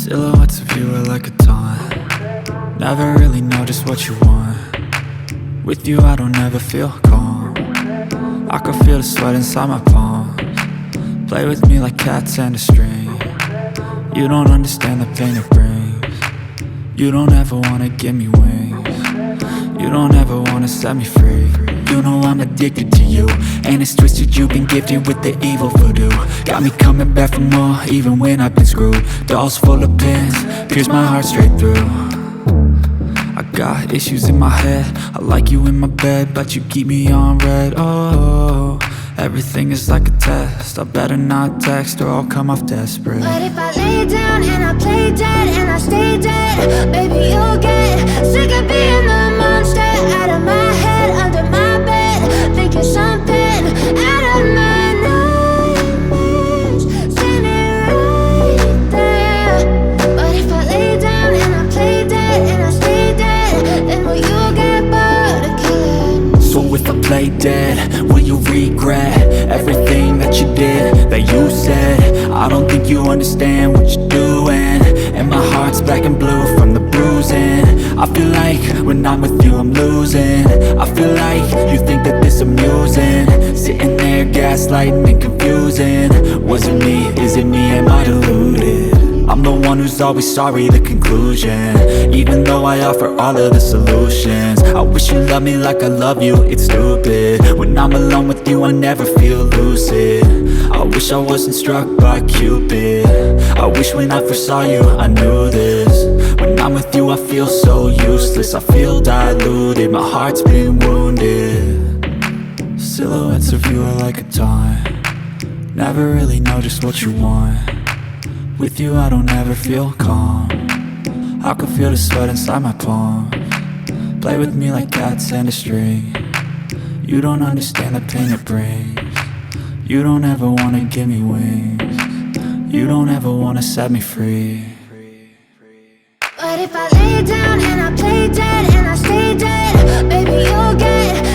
Silhouettes of you are like a taunt. Never really know just what you want. With you I don't ever feel calm. I can feel the sweat inside my palms. Play with me like cats and a string. You don't understand the pain it brings. You don't ever wanna give me wings. You don't ever wanna set me free. You know I'm addicted to you, and it's twisted, you've been gifted with the evil voodoo. Got me coming back for more, even when I've been screwed. Dolls full of pins, pierce my heart straight through. I got issues in my head, I like you in my bed, but you keep me on red. Oh, everything is like a test, I better not text or I'll come off desperate. But if I lay down and I play dead and I stay dead, baby you'll get sick of being the monster out of my head, under my bed, thinking something out of my nightmares, standing right there. But if I lay down and I play dead and I stay dead, then will you get bored of killing? So if I play dead, will you regret everything that you did, that you said? I don't think you understand what you're doing, and my heart's black and blue from the bruising. I feel like when I'm with you I'm losing. I feel like you think that this amusing, sitting there gaslighting and confusing. Was it me? Is it me? Am I deluded? I'm the one who's always sorry, the conclusion, even though I offer all of the solutions. I wish you loved me like I love you, it's stupid. When I'm alone with you I never feel lucid. I wish I wasn't struck by Cupid. I wish when I first saw you I knew this. When I'm with you I feel so useless, I feel diluted, my heart's been wounded. Silhouettes of you are like a taunt. Never really know just what you want. With you I don't ever feel calm. I can feel the sweat inside my palms. Play with me like cats and a string. You don't understand the pain it brings. You don't ever wanna give me wings. You don't ever wanna set me free. But if I lay down and I play dead and I stay dead, baby you'll get